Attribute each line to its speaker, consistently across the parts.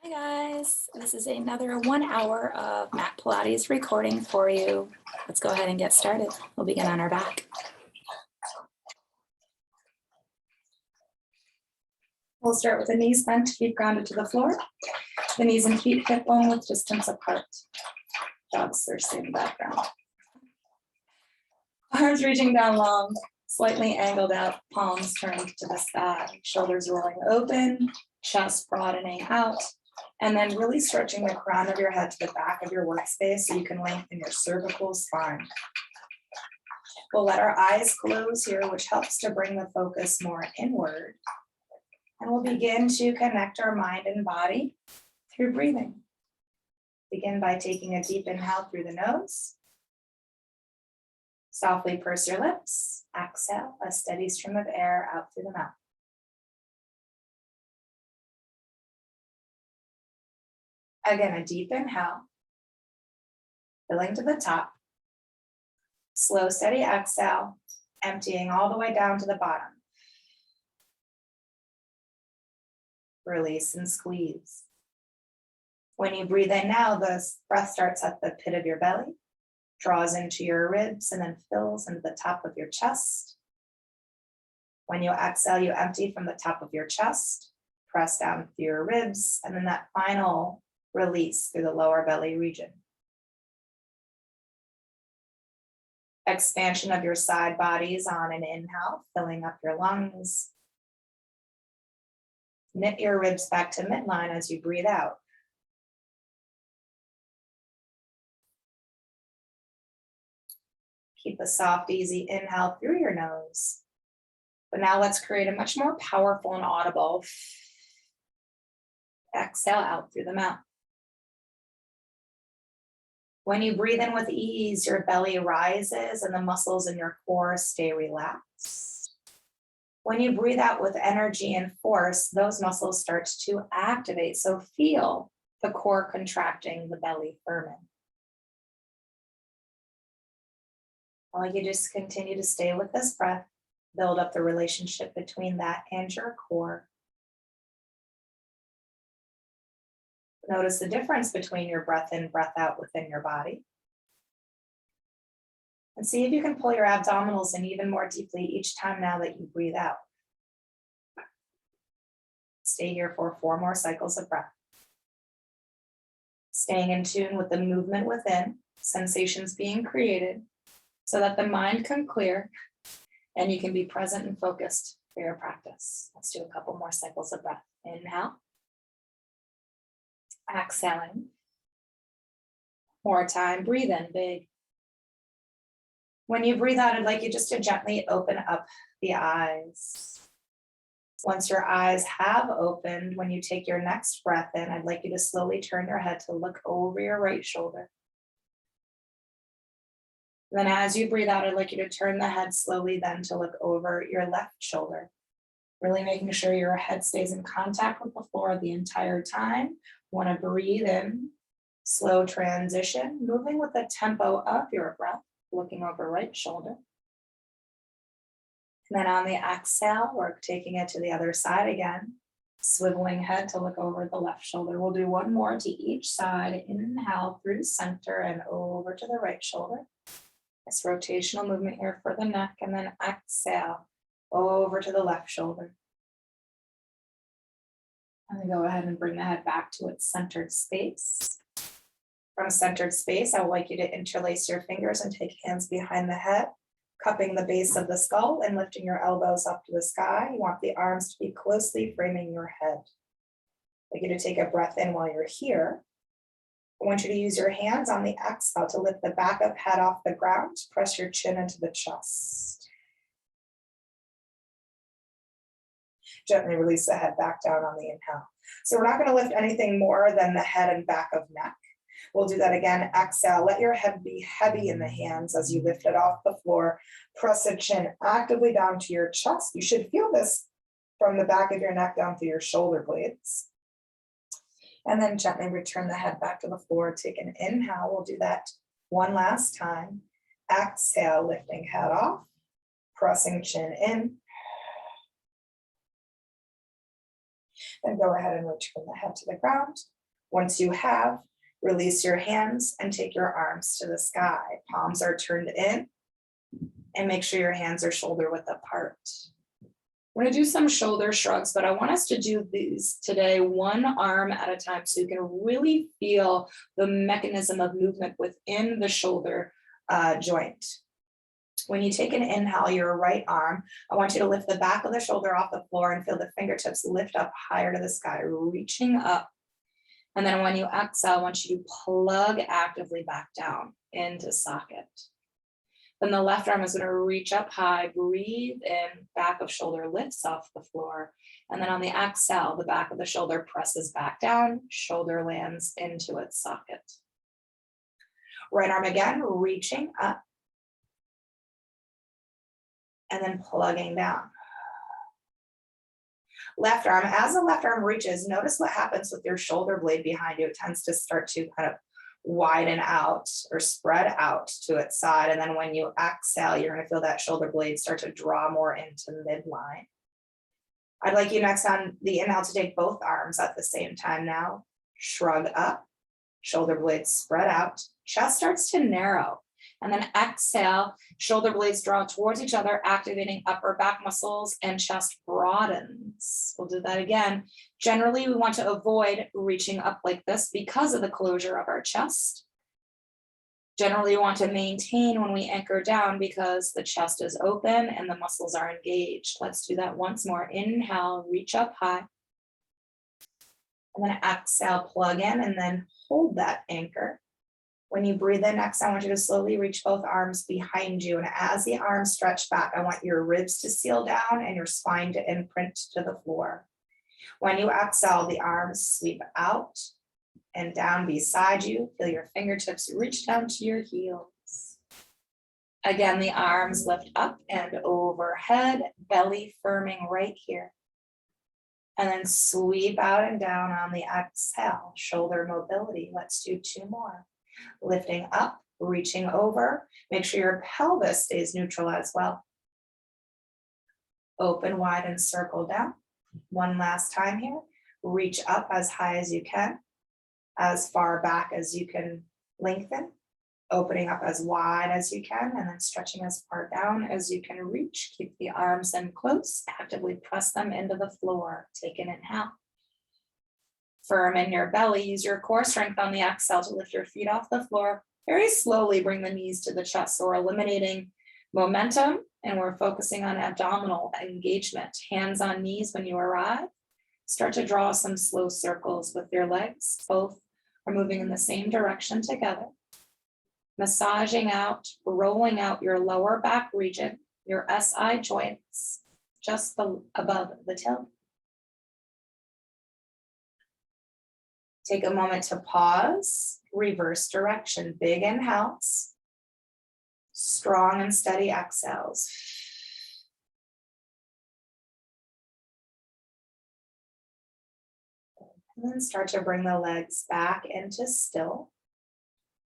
Speaker 1: Hi guys, this is another 1 hour of mat Pilates recording for you. Let's go ahead and get started. We'll begin on our back. We'll start with the knees bent, feet grounded to the floor. The knees and feet hip bone width distance apart. Dogs thirsty in the background. Arms reaching down long, slightly angled out, palms turned to the sky, shoulders rolling open, chest broadening out. And then really stretching the crown of your head to the back of your workspace so you can lengthen your cervical spine. We'll let our eyes close here, which helps to bring the focus more inward. And we'll begin to connect our mind and body through breathing. Begin by taking a deep inhale through the nose. Softly purse your lips. Exhale, a steady stream of air out through the mouth. Again, a deep inhale, filling to the top. Slow, steady exhale, emptying all the way down to the bottom. Release and squeeze. When you breathe in now, the breath starts at the pit of your belly, draws into your ribs, and then fills into the top of your chest. When you exhale, you empty from the top of your chest, press down through your ribs, and then that final release through the lower belly region. Expansion of your side bodies on an inhale, filling up your lungs. Knit your ribs back to midline as you breathe out. Keep a soft, easy inhale through your nose. But now let's create a much more powerful and audible exhale out through the mouth. When you breathe in with ease, your belly rises and the muscles in your core stay relaxed. When you breathe out with energy and force, those muscles start to activate. So feel the core contracting, the belly firming. I want you to just continue to stay with this breath, build up the relationship between that and your core. Notice the difference between your breath in, breath out within your body. And see if you can pull your abdominals in even more deeply each time now that you breathe out. Stay here for 4 more cycles of breath. Staying in tune with the movement within, sensations being created, so that the mind can clear and you can be present and focused for your practice. Let's do a couple more cycles of breath. Inhale. Exhaling. More time, breathe in big. When you breathe out, I'd like you just to gently open up the eyes. Once your eyes have opened, when you take your next breath in, I'd like you to slowly turn your head to look over your right shoulder. Then as you breathe out, I'd like you to turn the head slowly then to look over your left shoulder. Really making sure your head stays in contact with the floor the entire time. Want to breathe in, slow transition, moving with the tempo of your breath, looking over right shoulder. And then on the exhale, we're taking it to the other side again, swiveling head to look over the left shoulder. We'll do 1 more to each side. Inhale through center and over to the right shoulder. This rotational movement here for the neck, and then exhale over to the left shoulder. And then go ahead and bring the head back to its centered space. From centered space, I would like you to interlace your fingers and take hands behind the head, cupping the base of the skull and lifting your elbows up to the sky. You want the arms to be closely framing your head. I'd like you to take a breath in while you're here. I want you to use your hands on the exhale to lift the back of head off the ground. Press your chin into the chest. Gently release the head back down on the inhale. So we're not going to lift anything more than the head and back of neck. We'll do that again. Exhale. Let your head be heavy in the hands as you lift it off the floor. Press the chin actively down to your chest. You should feel this from the back of your neck down through your shoulder blades. And then gently return the head back to the floor. Take an inhale. We'll do that 1 last time. Exhale, lifting head off, pressing chin in. Then go ahead and return the head to the ground. Once you have, release your hands and take your arms to the sky. Palms are turned in, and make sure your hands are shoulder width apart. We're going to do some shoulder shrugs, but I want us to do these today one arm at a time so you can really feel the mechanism of movement within the shoulder joint. When you take an inhale, your right arm, I want you to lift the back of the shoulder off the floor and feel the fingertips lift up higher to the sky, reaching up. And then when you exhale, I want you to plug actively back down into socket. Then the left arm is going to reach up high, breathe in, back of shoulder lifts off the floor. And then on the exhale, the back of the shoulder presses back down, shoulder lands into its socket. Right arm again, reaching up. And then plugging down. Left arm, as the left arm reaches, notice what happens with your shoulder blade behind you. It tends to start to kind of widen out or spread out to its side. And then when you exhale, you're going to feel that shoulder blade start to draw more into midline. I'd like you next on the inhale to take both arms at the same time now. Shrug up, shoulder blades spread out, chest starts to narrow. And then exhale, shoulder blades draw towards each other, activating upper back muscles, and chest broadens. We'll do that again. Generally, we want to avoid reaching up like this because of the closure of our chest. Generally, we want to maintain when we anchor down because the chest is open and the muscles are engaged. Let's do that once more. Inhale, reach up high. And then exhale, plug in, and then hold that anchor. When you breathe in next, I want you to slowly reach both arms behind you. And as the arms stretch back, I want your ribs to seal down and your spine to imprint to the floor. When you exhale, the arms sweep out and down beside you. Feel your fingertips reach down to your heels. Again, the arms lift up and overhead, belly firming right here. And then sweep out and down on the exhale, shoulder mobility. Let's do two more. Lifting up, reaching over. Make sure your pelvis stays neutral as well. Open wide and circle down. One last time here. Reach up as high as you can, as far back as you can lengthen. Opening up as wide as you can, and then stretching as far down as you can reach. Keep the arms in close. Actively press them into the floor. Take an inhale. Firm in your belly, use your core strength on the exhale to lift your feet off the floor. Very slowly bring the knees to the chest. So we're eliminating momentum and we're focusing on abdominal engagement. Hands on knees when you arrive. Start to draw some slow circles with your legs. Both are moving in the same direction together. Massaging out, rolling out your lower back region, your SI joints, just above the tailbone. Take a moment to pause, reverse direction, big inhales, strong and steady exhales. And then start to bring the legs back into still.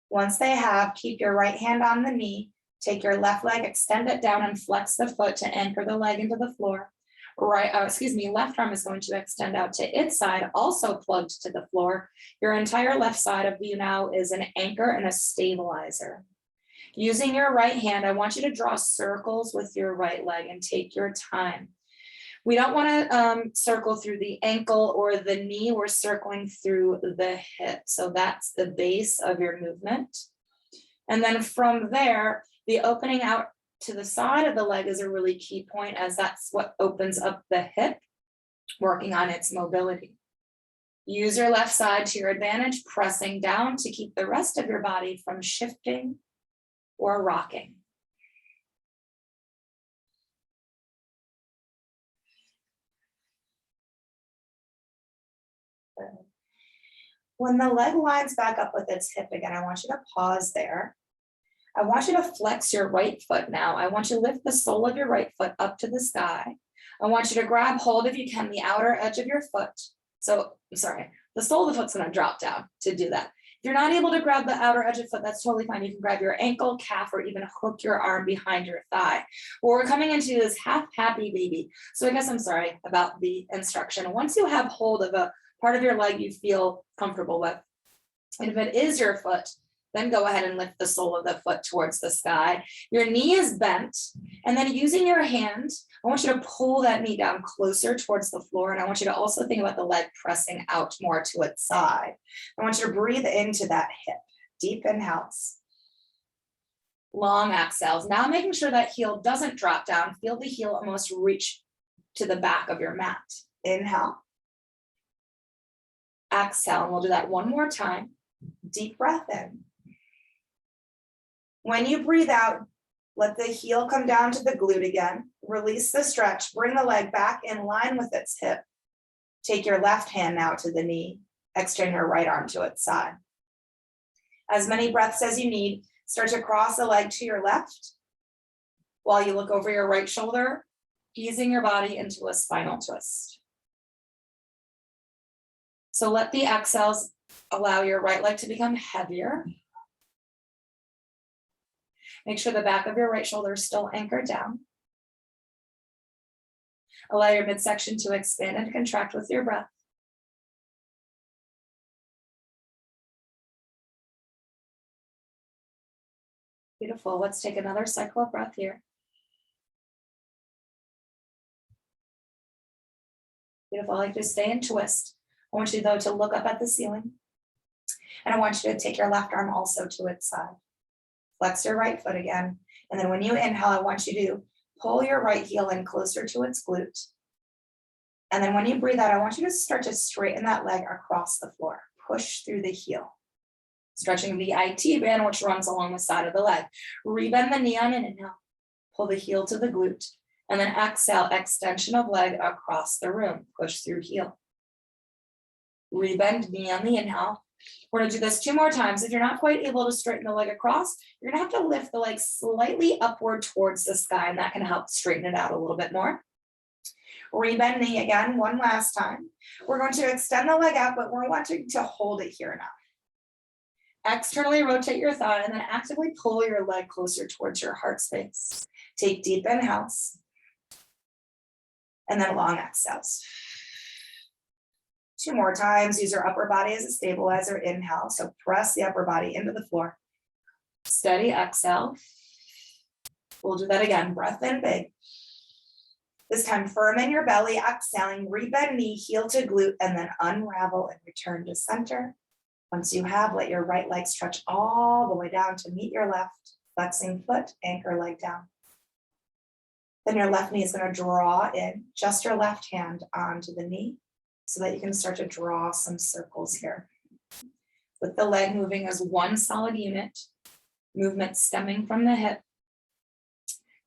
Speaker 1: Once they have, keep your right hand on the knee, take your left leg, extend it down and flex the foot to anchor the leg into the floor. Left arm is going to extend out to its side, also plugged to the floor. Your entire left side of you now is an anchor and a stabilizer. Using your right hand, I want you to draw circles with your right leg and take your time. We don't want to circle through the ankle or the knee. We're circling through the hip. So that's the base of your movement. And then from there, the opening out to the side of the leg is a really key point, as that's what opens up the hip, working on its mobility. Use your left side to your advantage, pressing down to keep the rest of your body from shifting or rocking. When the leg lines back up with its hip again, I want you to pause there. I want you to flex your right foot now. I want you to lift the sole of your right foot up to the sky. I want you to grab hold, if you can, the outer edge of your foot. The sole of the foot's going to drop down to do that. you're not able to grab the outer edge of foot, that's totally fine. You can grab your ankle, calf, or even hook your arm behind your thigh. What we're coming into is half happy baby. So I guess I'm sorry about the instruction. Once you have hold of a part of your leg you feel comfortable with, and if it is your foot, then go ahead and lift the sole of the foot towards the sky. Your knee is bent, and then using your hand, I want you to pull that knee down closer towards the floor, and I want you to also think about the leg pressing out more to its side. I want you to breathe into that hip, deep inhales, long exhales. Now making sure that heel doesn't drop down, feel the heel almost reach to the back of your mat. Inhale, exhale, and we'll do that one more time. Deep breath in. When you breathe out, let the heel come down to the glute again. Release the stretch. Bring the leg back in line with its hip. Take your left hand now to the knee. Extend your right arm to its side. As many breaths as you need, start to cross the leg to your left while you look over your right shoulder, easing your body into a spinal twist. So let the exhales allow your right leg to become heavier. Make sure the back of your right shoulder is still anchored down. Allow your midsection to expand and contract with your breath. Beautiful. Let's take another cycle of breath here. Beautiful. I like to stay in twist. I want you, though, to look up at the ceiling. And I want you to take your left arm also to its side. Flex your right foot again. And then when you inhale, I want you to pull your right heel in closer to its glute. And then when you breathe out, I want you to start to straighten that leg across the floor. Push through the heel. Stretching the IT band, which runs along the side of the leg. Rebend the knee on an inhale. Pull the heel to the glute. And then exhale, extension of leg across the room. Push through heel. Rebend knee on the inhale. We're going to do this 2 more times. If you're not quite able to straighten the leg across, you're going to have to lift the leg slightly upward towards the sky, and that can help straighten it out a little bit more. Rebend knee again, one last time. We're going to extend the leg out, but we're wanting to hold it here now. Externally rotate your thigh and then actively pull your leg closer towards your heart space. Take deep inhales and then long exhales. 2 more times. Use your upper body as a stabilizer. Inhale. So press the upper body into the floor. Steady exhale. We'll do that again. Breath in big. This time firm in your belly. Exhaling. Rebend knee, heel to glute, and then unravel and return to center. Once you have, let your right leg stretch all the way down to meet your left. Flexing foot, anchor leg down. Then your left knee is going to draw in just your left hand onto the knee, so that you can start to draw some circles here. With the leg moving as one solid unit, movement stemming from the hip,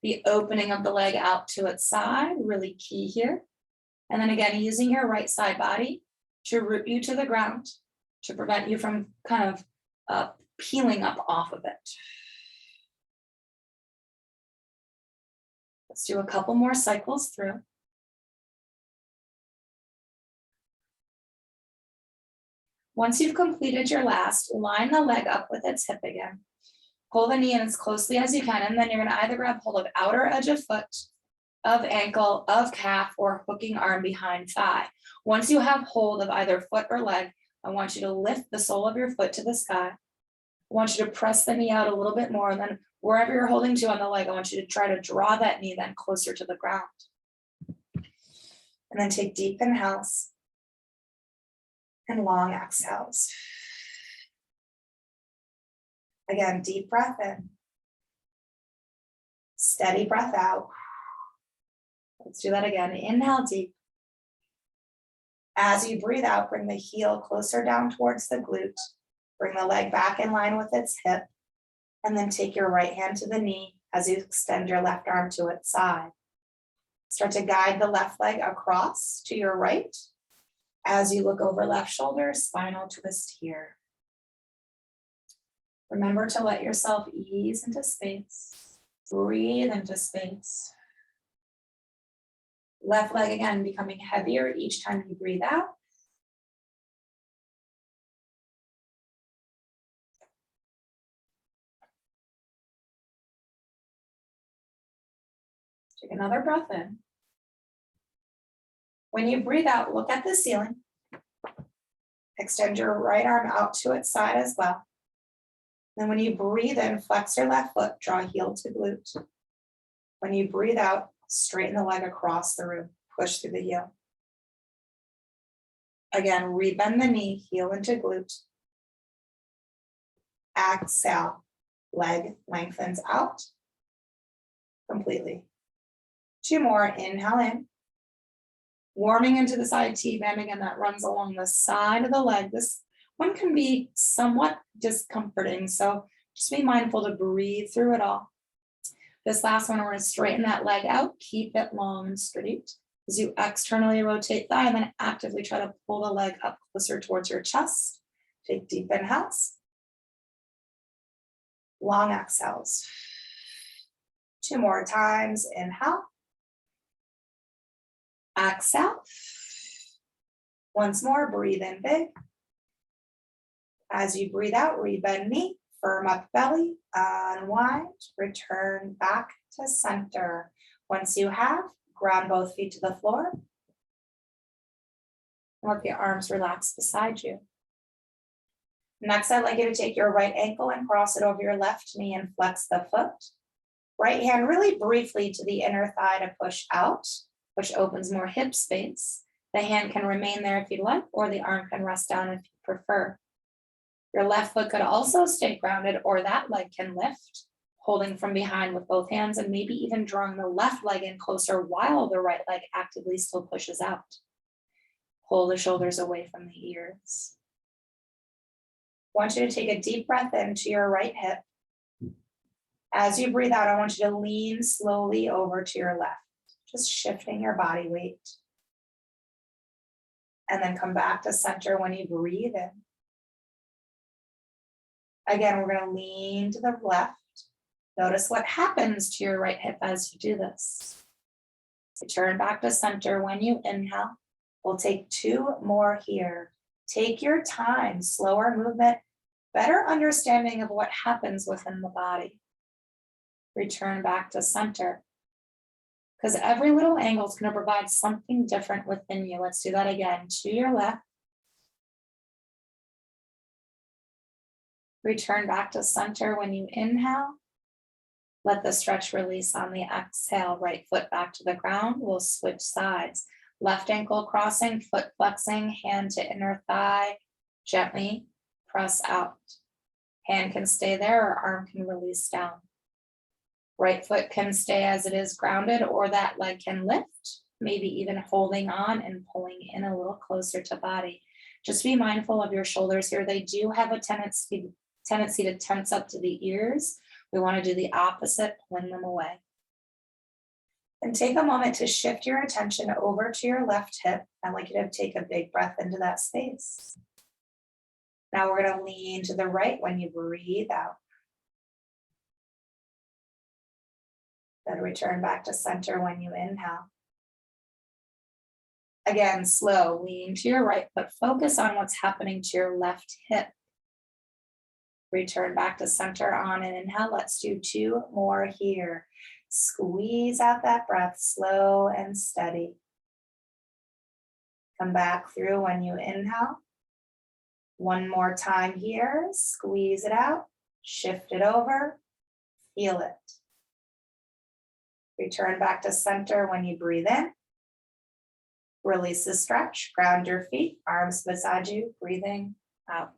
Speaker 1: the opening of the leg out to its side, really key here. And then again, using your right side body to root you to the ground, to prevent you from kind of peeling up off of it. Let's do a couple more cycles through. Once you've completed your last, line the leg up with its hip again. Pull the knee in as closely as you can, and then you're going to either grab hold of outer edge of foot, of ankle, of calf, or hooking arm behind thigh. Once you have hold of either foot or leg, I want you to lift the sole of your foot to the sky. I want you to press the knee out a little bit more, and then wherever you're holding to on the leg, I want you to try to draw that knee then closer to the ground. And then take deep inhales and long exhales. Again, deep breath in. Steady breath out. Let's do that again. Inhale deep. As you breathe out, bring the heel closer down towards the glute. Bring the leg back in line with its hip. And then take your right hand to the knee as you extend your left arm to its side. Start to guide the left leg across to your right. As you look over left shoulder, spinal twist here. Remember to let yourself ease into space. Breathe into space. Left leg again becoming heavier each time you breathe out. Take another breath in. When you breathe out, look at the ceiling. Extend your right arm out to its side as well. Then when you breathe in, flex your left foot, draw heel to glute. When you breathe out, straighten the leg across the room, push through the heel. Again, rebend the knee, heel into glute. Exhale, leg lengthens out completely. 2 more, inhale in. Warming into the side T bend again, that runs along the side of the leg. This one can be somewhat discomforting, so just be mindful to breathe through it all. This last one, we're going to straighten that leg out, keep it long and straight. As you externally rotate thigh, and then actively try to pull the leg up closer towards your chest. Take deep inhales. Long exhales. 2 more times, inhale. Exhale. Once more, breathe in big. As you breathe out, rebend knee, firm up belly, unwind, return back to center. Once you have, ground both feet to the floor. Let the arms relax beside you. Next, I'd like you to take your right ankle and cross it over your left knee and flex the foot. Right hand really briefly to the inner thigh to push out, which opens more hip space. The hand can remain there if you'd like, or the arm can rest down if you prefer. Your left foot could also stay grounded, or that leg can lift, holding from behind with both hands and maybe even drawing the left leg in closer while the right leg actively still pushes out. Pull the shoulders away from the ears. I want you to take a deep breath into your right hip. As you breathe out, I want you to lean slowly over to your left, just shifting your body weight. And then come back to center when you breathe in. Again, we're going to lean to the left. Notice what happens to your right hip as you do this. Return back to center when you inhale. We'll take 2 more here. Take your time, slower movement, better understanding of what happens within the body. Return back to center. Because every little angle is going to provide something different within you. Let's do that again. To your left. Return back to center when you inhale. Let the stretch release on the exhale. Right foot back to the ground. We'll switch sides. Left ankle crossing, foot flexing, hand to inner thigh. Gently press out. Hand can stay there or arm can release down. Right foot can stay as it is grounded, or that leg can lift, maybe even holding on and pulling in a little closer to body. Just be mindful of your shoulders here. They do have a tendency to tense up to the ears. We want to do the opposite, pulling them away. And take a moment to shift your attention over to your left hip. I'd like you to take a big breath into that space. Now we're going to lean to the right when you breathe out. Then return back to center when you inhale. Again, slow, lean to your right, but focus on what's happening to your left hip. Return back to center on an inhale. Let's do 2 more here. Squeeze out that breath, slow and steady. Come back through when you inhale. 1 more time here. Squeeze it out, shift it over, feel it. Return back to center when you breathe in. Release the stretch, ground your feet, arms beside you, breathing out.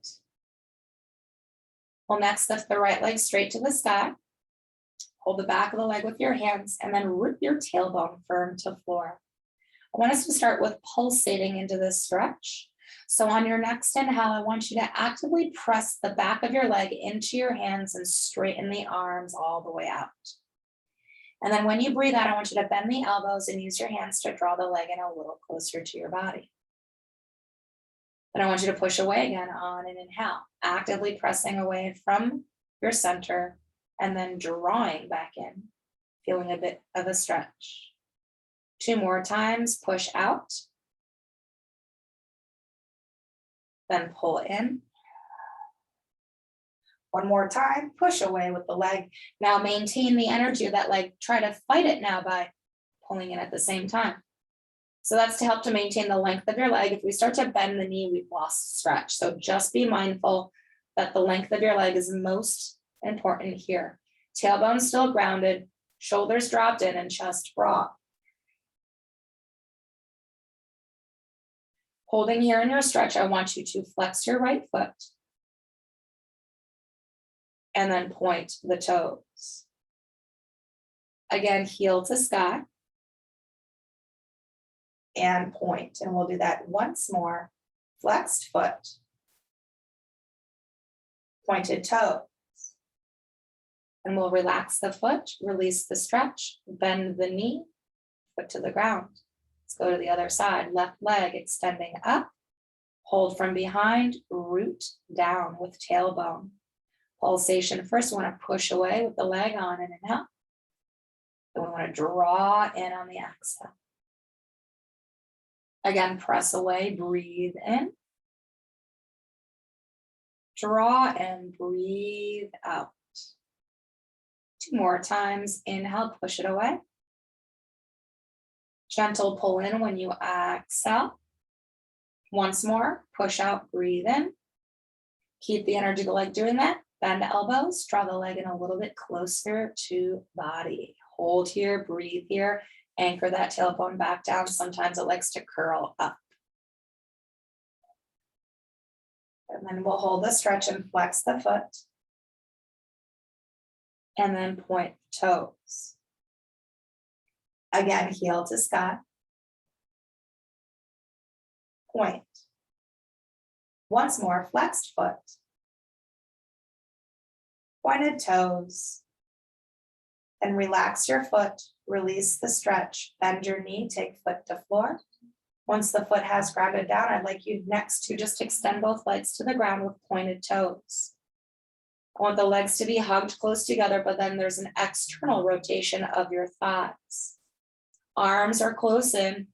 Speaker 1: Well, next, lift the right leg straight to the sky. Hold the back of the leg with your hands and then root your tailbone firm to floor. I want us to start with pulsating into this stretch. So on your next inhale, I want you to actively press the back of your leg into your hands and straighten the arms all the way out. And then when you breathe out, I want you to bend the elbows and use your hands to draw the leg in a little closer to your body. Then I want you to push away again on an inhale, actively pressing away from your center and then drawing back in, feeling a bit of a stretch. 2 more times, push out. Then pull in. 1 more time, push away with the leg. Now maintain the energy of that leg. Try to fight it now by pulling in at the same time. So that's to help to maintain the length of your leg. If we start to bend the knee, we've lost stretch. So just be mindful that the length of your leg is most important here. Tailbone still grounded, shoulders dropped in, and chest brought. Holding here in your stretch, I want you to flex your right foot and then point the toes. Again, heel to sky and point. And we'll do that once more. Flexed foot, pointed toes. And we'll relax the foot, release the stretch, bend the knee, foot to the ground. Let's go to the other side. Left leg extending up, hold from behind, root down with tailbone. Pulsation first, we want to push away with the leg on and inhale. Then we want to draw in on the exhale. Again, press away, breathe in. Draw and breathe out. 2 more times. Inhale, push it away. Gentle pull in when you exhale. Once more, push out, breathe in. Keep the energy of the leg doing that. Bend the elbows, draw the leg in a little bit closer to body. Hold here, breathe here, anchor that tailbone back down. Sometimes it likes to curl up. And then we'll hold the stretch and flex the foot. And then point toes. Again, heel to sky. Point. Once more, flexed foot. Pointed toes. And relax your foot, release the stretch, bend your knee, take foot to floor. Once the foot has grounded down, I'd like you next to just extend both legs to the ground with pointed toes. I want the legs to be hugged close together, but then there's an external rotation of your thighs. Arms are close in,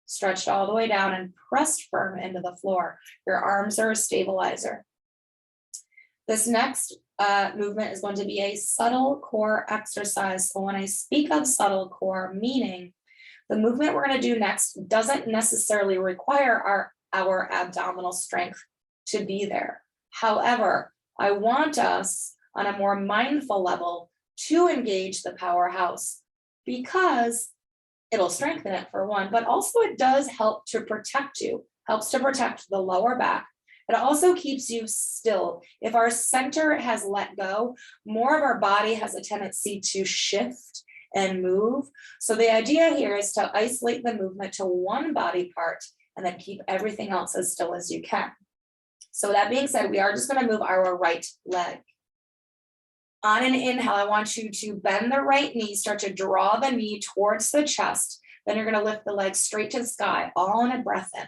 Speaker 1: stretched all the way down and pressed firm into the floor. Your arms are a stabilizer. This next movement is going to be a subtle core exercise. So when I speak of subtle core, meaning the movement we're going to do next doesn't necessarily require our abdominal strength to be there. However, I want us on a more mindful level to engage the powerhouse because it'll strengthen it for one, but also it does help to protect you, helps to protect the lower back. It also keeps you still. If our center has let go, more of our body has a tendency to shift and move. So the idea here is to isolate the movement to one body part and then keep everything else as still as you can. So that being said, we are just going to move our right leg. On an inhale, I want you to bend the right knee, start to draw the knee towards the chest. Then you're going to lift the leg straight to the sky, all in a breath in.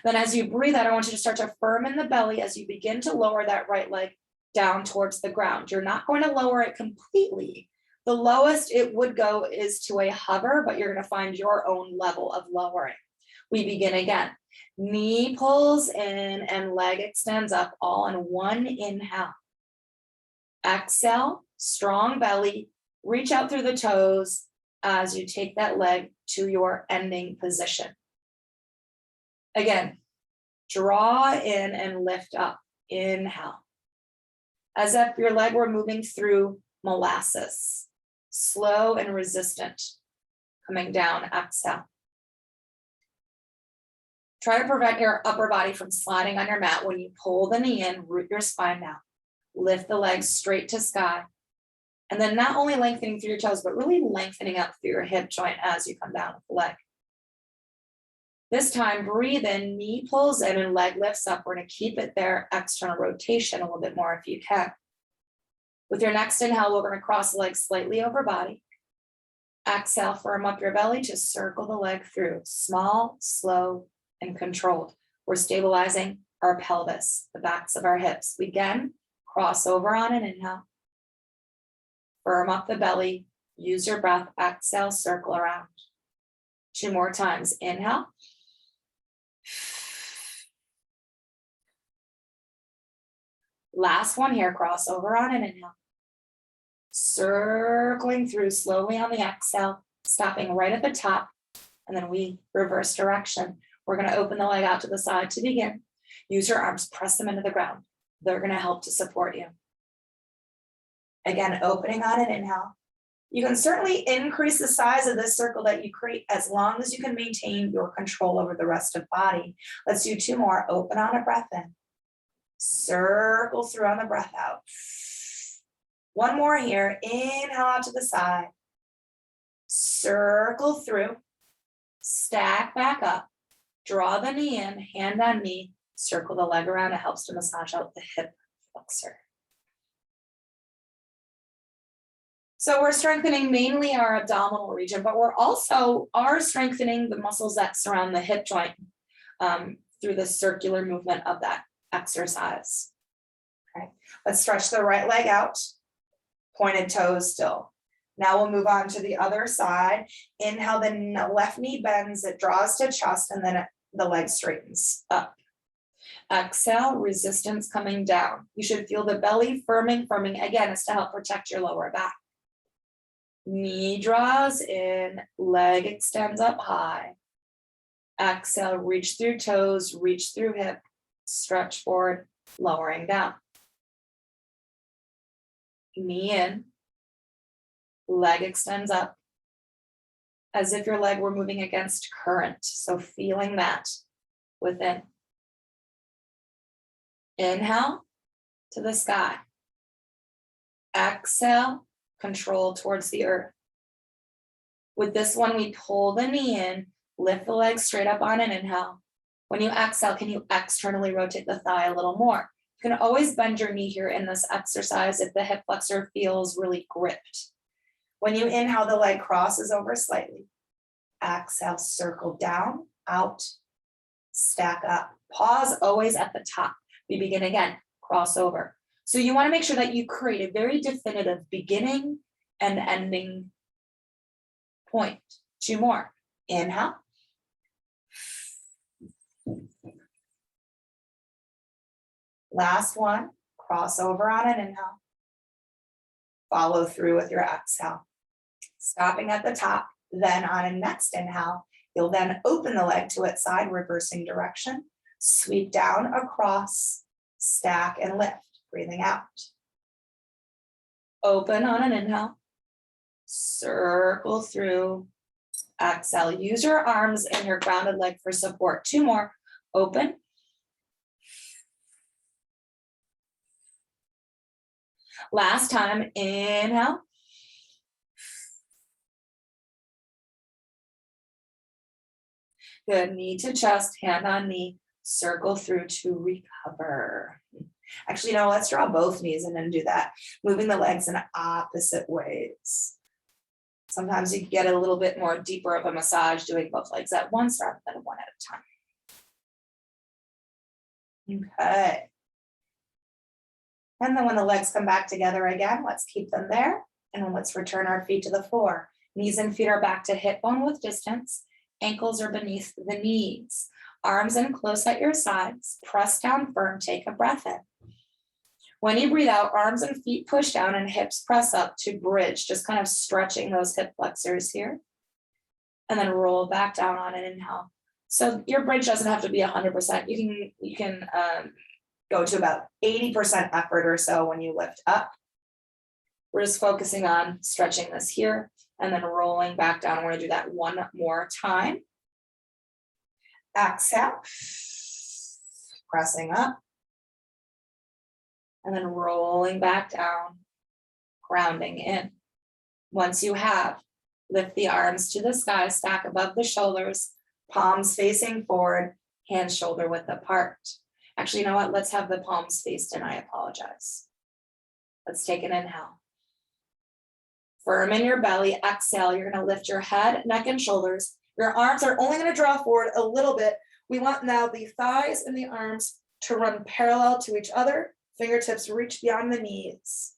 Speaker 1: Then as you breathe out, I want you to start to firm in the belly as you begin to lower that right leg down towards the ground. You're not going to lower it completely. The lowest it would go is to a hover, but you're going to find your own level of lowering. We begin again. Knee pulls in and leg extends up, all in one inhale. Exhale, strong belly, reach out through the toes as you take that leg to your ending position. Again, draw in and lift up. Inhale. As if your leg were moving through molasses. Slow and resistant. Coming down, exhale. Try to prevent your upper body from sliding on your mat. When you pull the knee in, root your spine down. Lift the legs straight to sky. And then not only lengthening through your toes, but really lengthening up through your hip joint as you come down with the leg. This time, breathe in, knee pulls in and leg lifts up. We're going to keep it there, external rotation a little bit more if you can. With your next inhale, we're going to cross the legs slightly over body. Exhale, firm up your belly to circle the leg through. Small, slow, and controlled. We're stabilizing our pelvis, the backs of our hips. We again cross over on an inhale. Firm up the belly. Use your breath. Exhale, circle around. 2 more times. Inhale. Last one here. Cross over on an inhale. Circling through slowly on the exhale. stopping right at the top, and then we reverse direction. We're gonna open the leg out to the side to begin. Use your arms, press them into the ground. They're gonna help to support you. Again, opening on an inhale. You can certainly increase the size of this circle that you create as long as you can maintain your control over the rest of body. Let's do 2 more. Open on a breath in. Circle through on the breath out. 1 more here. Inhale out to the side. Circle through. Stack back up. Draw the knee in, hand on knee. Circle the leg around. It helps to massage out the hip flexor. So we're strengthening mainly our abdominal region, but we're also strengthening the muscles that surround the hip joint through the circular movement of that exercise. Okay, let's stretch the right leg out, pointed toes still. Now we'll move on to the other side. Inhale, the left knee bends, it draws to chest, and then the leg straightens up. Exhale, resistance coming down. You should feel the belly firming. Again, it's to help protect your lower back. Knee draws in, leg extends up high. Exhale, reach through toes, reach through hip, stretch forward, lowering down. Knee in, leg extends up, as if your leg were moving against current. So feeling that within. Inhale to the sky. Exhale, control towards the earth. With this one, we pull the knee in, lift the leg straight up on an inhale. When you exhale, can you externally rotate the thigh a little more? You can always bend your knee here in this exercise if the hip flexor feels really gripped. When you inhale, the leg crosses over slightly. Exhale, circle down, out, stack up. Pause always at the top. We begin again, cross over. So you want to make sure that you create a very definitive beginning and ending point. 2 more. Inhale. Last one, cross over on an inhale. Follow through with your exhale. Stopping at the top, then on a next inhale, you'll then open the leg to its side, reversing direction. Sweep down, across, stack, and lift. Breathing out. Open on an inhale. Circle through. Exhale. Use your arms and your grounded leg for support. 2 more. Open. Last time. Inhale. Good. Knee to chest, hand on knee. Circle through to recover. Actually, no, let's draw both knees and then do that. Moving the legs in opposite ways. Sometimes you can get a little bit more deeper of a massage doing both legs at once rather than one at a time. Okay. And then when the legs come back together again, let's keep them there. And then let's return our feet to the floor. Knees and feet are back to hip bone width distance. Ankles are beneath the knees. Arms in close at your sides. Press down firm. Take a breath in. When you breathe out, arms and feet push down and hips press up to bridge, just kind of stretching those hip flexors here. And then roll back down on an inhale. So your bridge doesn't have to be 100%. You can go to about 80% effort or so when you lift up. We're just focusing on stretching this here and then rolling back down. We're gonna do that 1 more time. Exhale, pressing up. And then rolling back down, grounding in. Once you have, lift the arms to the sky, stack above the shoulders, palms facing forward, hands shoulder width apart. Actually, you know what? Let's have the palms faced in. I apologize. Let's take an inhale. Firm in your belly. Exhale. You're going to lift your head, neck, and shoulders. Your arms are only going to draw forward a little bit. We want now the thighs and the arms to run parallel to each other. Fingertips reach beyond the knees.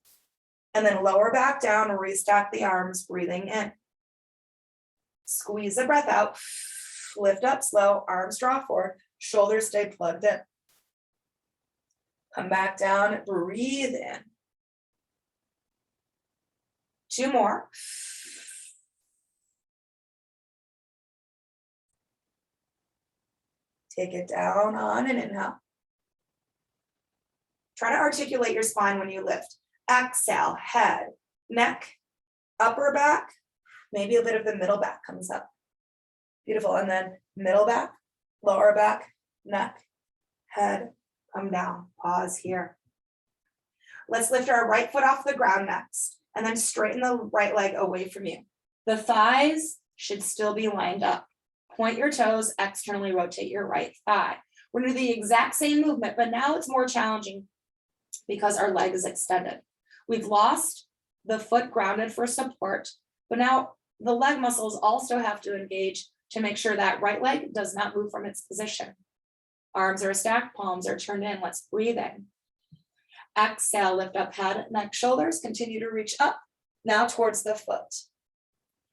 Speaker 1: And then lower back down, restack the arms, breathing in. Squeeze the breath out. Lift up slow, arms draw forward, shoulders stay plugged in. Come back down, breathe in. 2 more. Take it down on an inhale. Try to articulate your spine when you lift. Exhale, head, neck, upper back, maybe a bit of the middle back comes up. Beautiful, and then middle back, lower back, neck, head, come down, pause here. Let's lift our right foot off the ground next, and then straighten the right leg away from you. The thighs should still be lined up. Point your toes, externally rotate your right thigh. We're gonna do the exact same movement, but now it's more challenging because our leg is extended. We've lost the foot grounded for support, but now the leg muscles also have to engage to make sure that right leg does not move from its position. Arms are stacked, palms are turned in. Let's breathe in. Exhale, lift up head, neck, shoulders, continue to reach up, now towards the foot.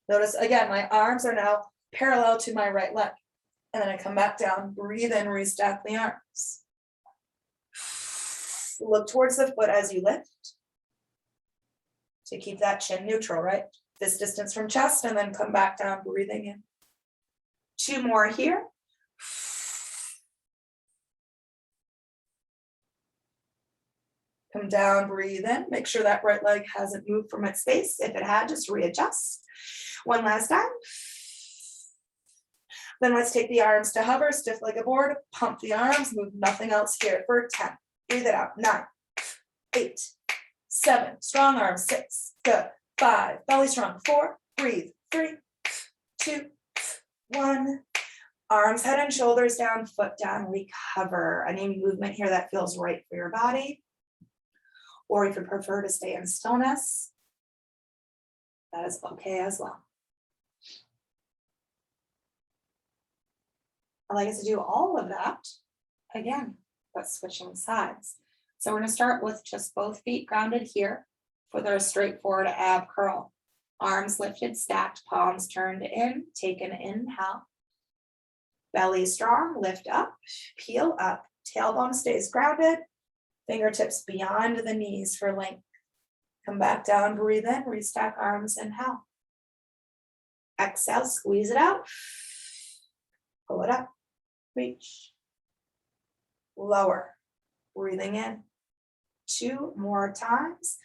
Speaker 1: Notice again, my arms are now parallel to my right leg. And then I come back down, breathe in, restack the arms. Look towards the foot as you lift. To keep that chin neutral, right? This distance from chest, and then come back down, breathing in. 2 more here. Come down, breathe in. Make sure that right leg hasn't moved from its space. If it had, just readjust. One last time. Then let's take the arms to hover, stiff like a board. Pump the arms, move nothing else here for 10. Breathe it out. 9, 8, 7. Strong arms. 6. Good. 5. Belly strong. 4. Breathe. 3, 2, 1. Arms, head and shoulders down, foot down, recover. Any movement here that feels right for your body. Or if you prefer to stay in stillness, that is okay as well. I like us to do all of that again, but switching sides. So we're going to start with just both feet grounded here for their straightforward ab curl. Arms lifted, stacked, palms turned in. Take an inhale. Belly strong, lift up, peel up. Tailbone stays grounded. Fingertips beyond the knees for length. Come back down, breathe in, restack arms, inhale. Exhale, squeeze it out. Pull it up, reach. Lower, breathing in. 2 more times.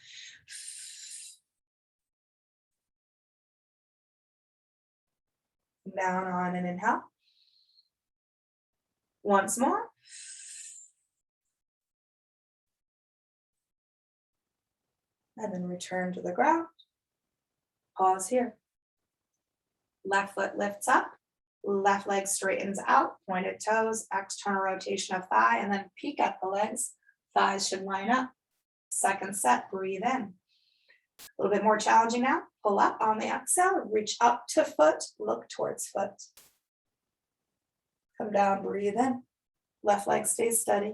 Speaker 1: Down on an inhale. Once more. And then return to the ground. Pause here. Left foot lifts up. Left leg straightens out. Pointed toes, external rotation of thigh, and then peek at the legs. Thighs should line up. Second set, breathe in. A little bit more challenging now. Pull up on the exhale, reach up to foot, look towards foot. Come down, breathe in. Left leg stays steady.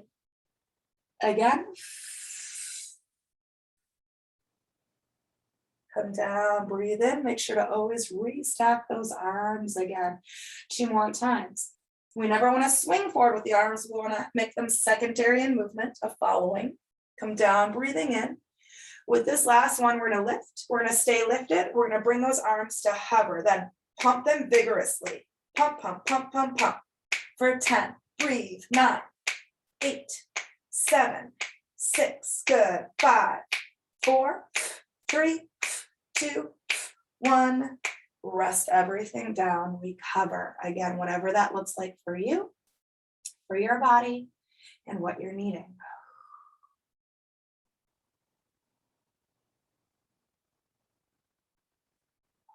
Speaker 1: Again. Come down, breathe in. Make sure to always restack those arms again. 2 more times. We never want to swing forward with the arms. We want to make them secondary in movement of following. Come down, breathing in. With this last one, we're going to lift. We're going to stay lifted. We're going to bring those arms to hover. Then pump them vigorously. Pump, pump, pump, pump, pump. For 10. Breathe. 9, 8, 7, 6. Good. 5, 4, 3, 2, 1. Rest everything down. Recover. Again, whatever that looks like for you, for your body, and what you're needing.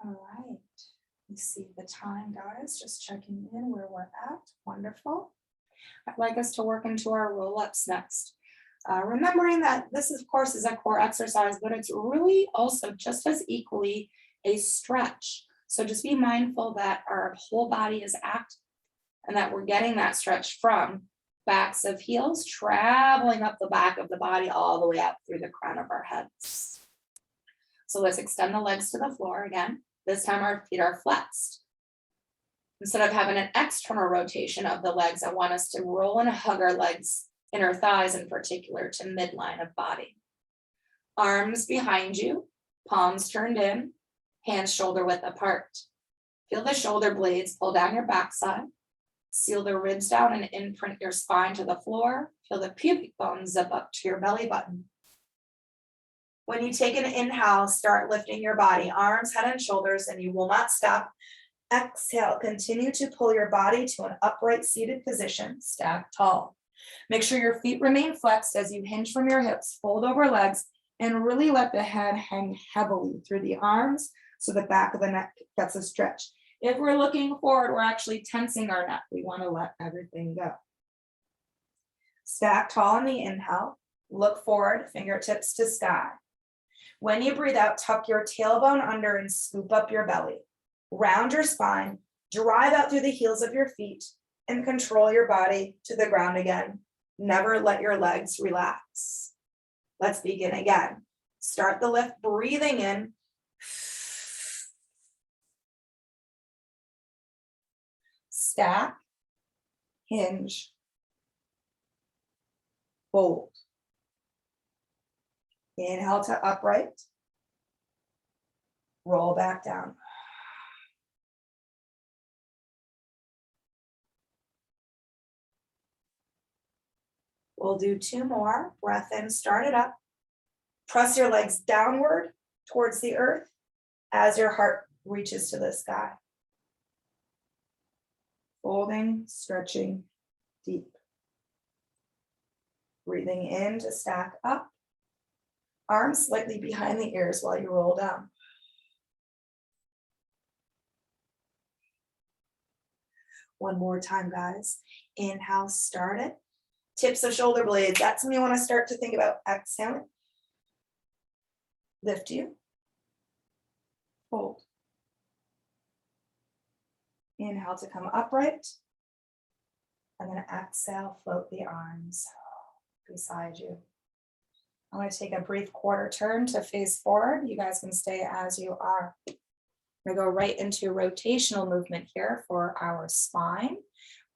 Speaker 1: All right. You see the time, guys. Just checking in where we're at. Wonderful. I'd like us to work into our roll-ups next. Remembering that this, of course, is a core exercise, but it's really also just as equally a stretch. So just be mindful that our whole body is active and that we're getting that stretch from backs of heels, traveling up the back of the body all the way up through the crown of our heads. So let's extend the legs to the floor again. This time our feet are flexed. Instead of having an external rotation of the legs, I want us to roll and hug our legs, inner thighs in particular, to midline of body. Arms behind you, palms turned in, hands shoulder width apart. Feel the shoulder blades pull down your backside. Seal the ribs down and imprint your spine to the floor. Feel the pubic bone zip up to your belly button. When you take an inhale, start lifting your body, arms, head, and shoulders, and you will not stop. Exhale, continue to pull your body to an upright seated position, stack tall. Make sure your feet remain flexed as you hinge from your hips, fold over legs, and really let the head hang heavily through the arms so the back of the neck gets a stretch. If we're looking forward, we're actually tensing our neck. We want to let everything go. Stack tall on the inhale, look forward, fingertips to sky. When you breathe out, tuck your tailbone under and scoop up your belly. Round your spine, drive out through the heels of your feet, and control your body to the ground again. Never let your legs relax. Let's begin again. Start the lift, breathing in. Stack, hinge, fold. Inhale to upright. Roll back down. We'll do 2 more. Breath in, start it up. Press your legs downward towards the earth as your heart reaches to the sky. Folding, stretching, deep. Breathing in to stack up. Arms slightly behind the ears while you roll down. One more time, guys. Inhale, start it. Tips of shoulder blades. That's when you want to start to think about exhaling. Lift you. Hold. Inhale to come upright. And then exhale, float the arms beside you. I'm going to take a brief quarter turn to face forward. You guys can stay as you are. I'm going to go right into rotational movement here for our spine.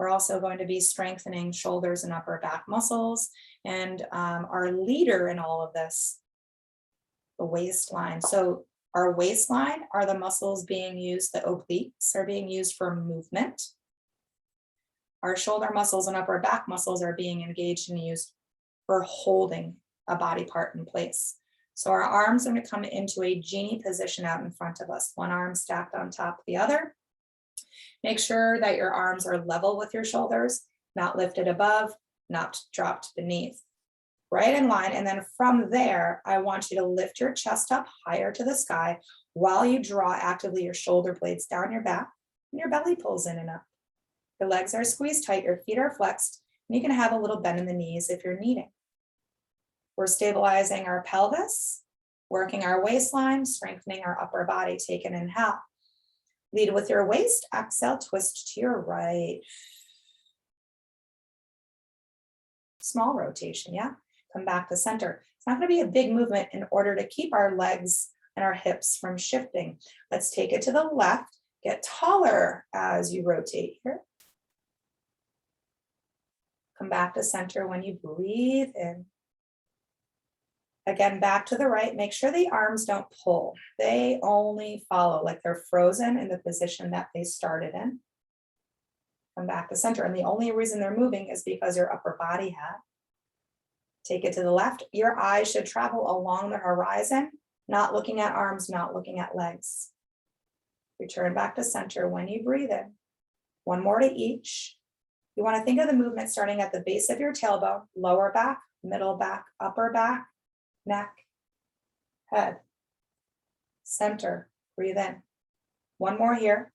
Speaker 1: We're also going to be strengthening shoulders and upper back muscles. And our leader in all of this, the waistline. So our waistline are the muscles being used, the obliques are being used for movement. Our shoulder muscles and upper back muscles are being engaged and used for holding a body part in place. So our arms are going to come into a genie position out in front of us, one arm stacked on top of the other. Make sure that your arms are level with your shoulders, not lifted above, not dropped beneath. Right in line, and then from there, I want you to lift your chest up higher to the sky while you draw actively your shoulder blades down your back, and your belly pulls in and up. Your legs are squeezed tight, your feet are flexed, and you can have a little bend in the knees if you're needing. We're stabilizing our pelvis, working our waistline, strengthening our upper body. Take an inhale. Lead with your waist, exhale, twist to your right. Small rotation, yeah? Come back to center. It's not going to be a big movement in order to keep our legs and our hips from shifting. Let's take it to the left. Get taller as you rotate here. Come back to center when you breathe in. Again, back to the right. Make sure the arms don't pull. They only follow, like they're frozen in the position that they started in. Come back to center. And the only reason they're moving is because your upper body had. Take it to the left. Your eyes should travel along the horizon, not looking at arms, not looking at legs. Return back to center when you breathe in. One more to each. You want to think of the movement starting at the base of your tailbone, lower back, middle back, upper back, neck, head, center. Breathe in. One more here.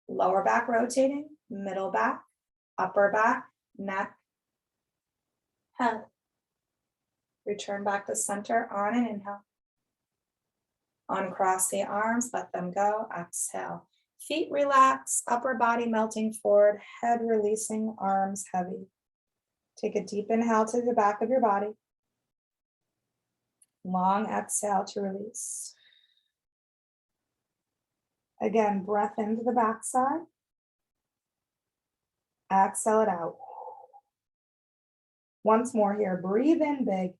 Speaker 1: Lower back rotating, middle back, upper back, neck, head. Return back to center on an inhale. Uncross the arms, let them go. Exhale. Feet relax, upper body melting forward, head releasing, arms heavy. Take a deep inhale to the back of your body. Long exhale to release. Again, breath into the backside. Exhale it out. Once more here, breathe in big.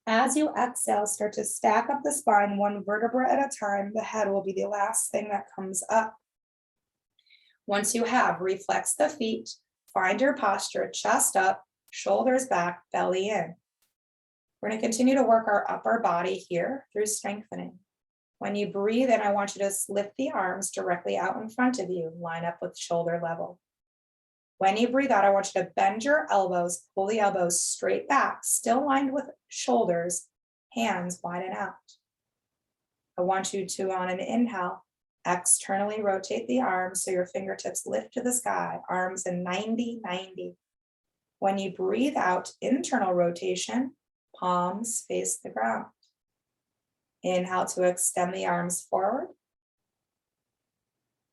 Speaker 1: As you exhale, start to stack up the spine one vertebra at a time. The head will be the last thing that comes up. Once you have, reflex the feet, find your posture, chest up, shoulders back, belly in. We're going to continue to work our upper body here through strengthening. When you breathe in, I want you to lift the arms directly out in front of you, line up with shoulder level. When you breathe out, I want you to bend your elbows, pull the elbows straight back, still lined with shoulders, hands widen out. I want you to, on an inhale, externally rotate the arms so your fingertips lift to the sky, arms in 90-90. When you breathe out, internal rotation, palms face the ground. Inhale to extend the arms forward.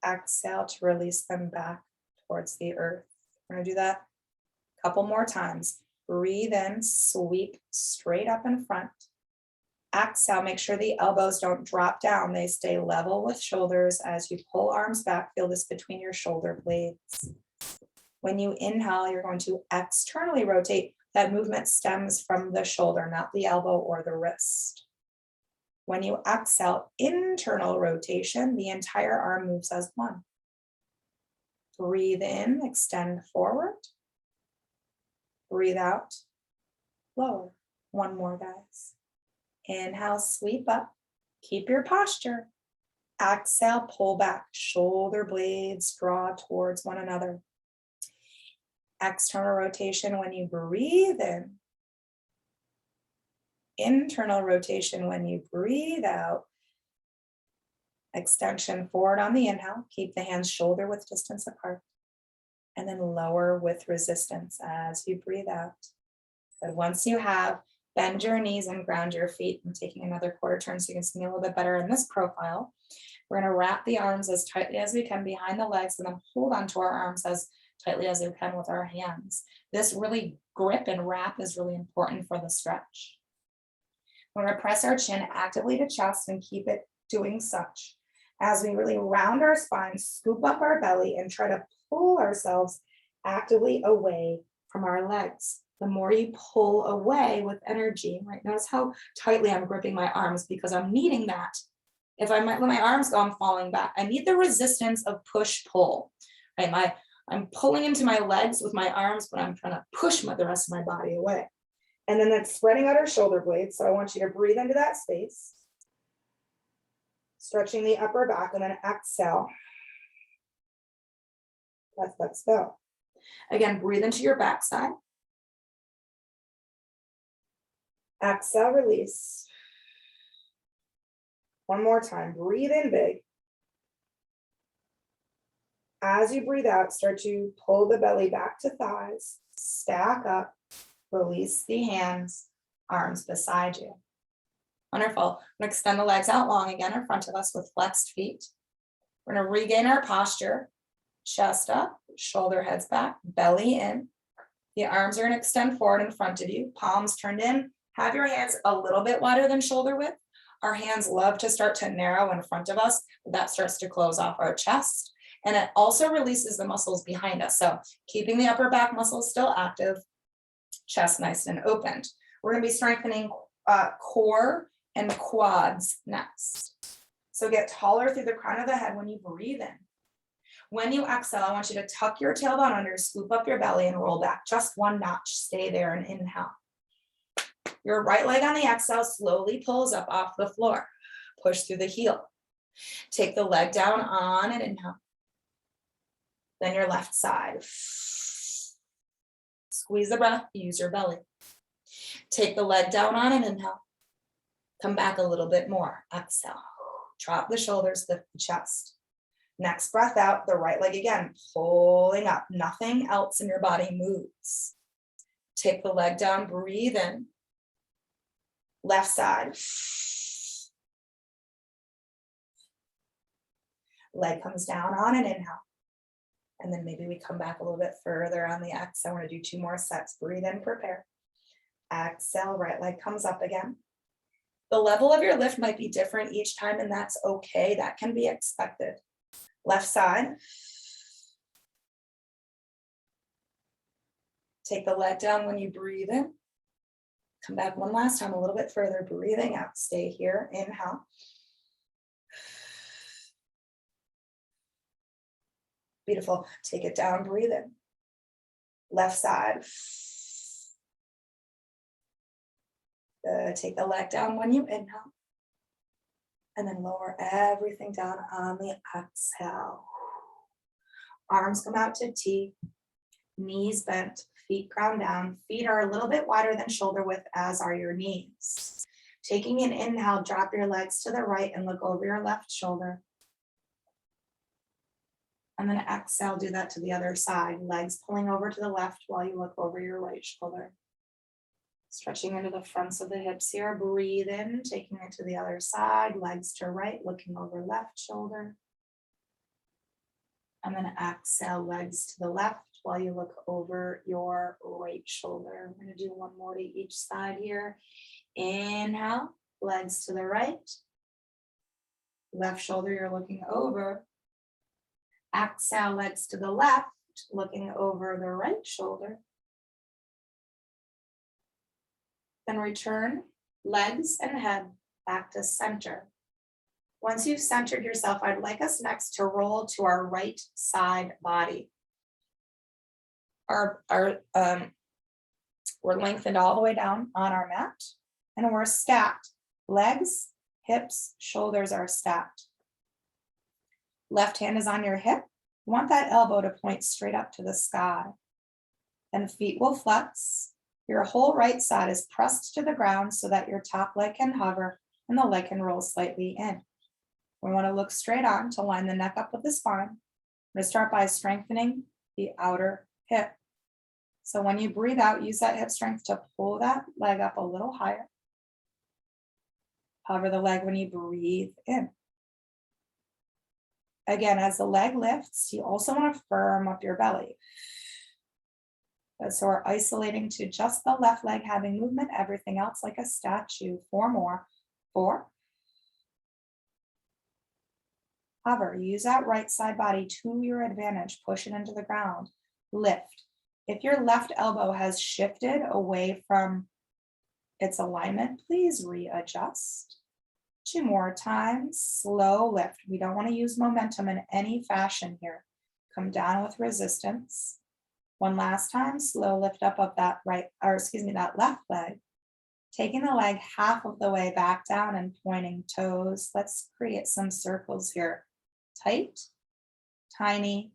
Speaker 1: Exhale to release them back towards the earth. We're going to do that a couple more times. Breathe in, sweep straight up in front. Exhale, make sure the elbows don't drop down. They stay level with shoulders as you pull arms back. Feel this between your shoulder blades. When you inhale, you're going to externally rotate. That movement stems from the shoulder, not the elbow or the wrist. When you exhale, internal rotation, the entire arm moves as one. Breathe in, extend forward. Breathe out, lower. One more, guys. Inhale, sweep up. Keep your posture. Exhale, pull back. Shoulder blades draw towards one another. External rotation when you breathe in. Internal rotation when you breathe out. Extension forward on the inhale. Keep the hands shoulder width distance apart. And then lower with resistance as you breathe out. But once you have, bend your knees and ground your feet. I'm taking another quarter turn so you can see me a little bit better in this profile. We're going to wrap the arms as tightly as we can behind the legs and then hold onto our arms as tightly as we can with our hands. This really grip and wrap is really important for the stretch. We're going to press our chin actively to chest and keep it doing such. As we really round our spine, scoop up our belly and try to pull ourselves actively away from our legs. The more you pull away with energy, right? Notice how tightly I'm gripping my arms because I'm needing that. If I let my arms go, I'm falling back. I need the resistance of push-pull, right? I'm pulling into my legs with my arms, but I'm trying to push the rest of my body away. And then that's spreading out our shoulder blades. So I want you to breathe into that space. Stretching the upper back and then exhale. Let's go. Again, breathe into your backside. Exhale, release. One more time, breathe in big. As you breathe out, start to pull the belly back to thighs, stack up, release the hands, arms beside you. Wonderful. I'm going to extend the legs out long again in front of us with flexed feet. We're going to regain our posture, chest up, shoulder heads back, belly in. The arms are going to extend forward in front of you, palms turned in. Have your hands a little bit wider than shoulder width. Our hands love to start to narrow in front of us. That starts to close off our chest. And it also releases the muscles behind us. So keeping the upper back muscles still active, chest nice and opened. We're going to be strengthening core and quads next. So get taller through the crown of the head when you breathe in. When you exhale, I want you to tuck your tailbone under, scoop up your belly and roll back just one notch. Stay there and inhale. Your right leg on the exhale slowly pulls up off the floor. Push through the heel. Take the leg down on an inhale. Then your left side. Squeeze the breath, use your belly. Take the leg down on an inhale. Come back a little bit more. Exhale. Drop the shoulders, lift the chest. Next breath out, the right leg again, pulling up. Nothing else in your body moves. Take the leg down, breathe in. Left side. Leg comes down on an inhale. And then maybe we come back a little bit further on the exhale. I want to do 2 more sets. Breathe in, prepare. Exhale, right leg comes up again. The level of your lift might be different each time, and that's okay. That can be expected. Left side. Take the leg down when you breathe in. Come back one last time, a little bit further, breathing out. Stay here, inhale. Beautiful. Take it down, breathe in. Left side. Good. Take the leg down when you inhale. And then lower everything down on the exhale. Arms come out to T. Knees bent, feet ground down. Feet are a little bit wider than shoulder width, as are your knees. Taking an inhale, drop your legs to the right and look over your left shoulder. And then exhale, do that to the other side. Legs pulling over to the left while you look over your right shoulder. Stretching into the fronts of the hips here. Breathe in, taking it to the other side. Legs to right, looking over left shoulder. And then exhale, legs to the left while you look over your right shoulder. I'm going to do one more to each side here. Inhale, legs to the right. Left shoulder you're looking over. Exhale, legs to the left, looking over the right shoulder. Then return legs and head back to center. Once you've centered yourself, I'd like us next to roll to our right side body. We're lengthened all the way down on our mat, and we're stacked. Legs, hips, shoulders are stacked. Left hand is on your hip. You want that elbow to point straight up to the sky. Then feet will flex. Your whole right side is pressed to the ground so that your top leg can hover and the leg can roll slightly in. We want to look straight on to line the neck up with the spine. I'm going to start by strengthening the outer hip. So when you breathe out, use that hip strength to pull that leg up a little higher. Hover the leg when you breathe in. Again, as the leg lifts, you also want to firm up your belly. So we're isolating to just the left leg having movement, everything else like a statue. 4 more. 4. Hover. Use that right side body to your advantage. Push it into the ground. Lift. If your left elbow has shifted away from its alignment, please readjust. 2 more times. Slow lift. We don't want to use momentum in any fashion here. Come down with resistance. 1 last time. Slow lift up of that that left leg. Taking the leg half of the way back down and pointing toes. Let's create some circles here. Tight, tiny,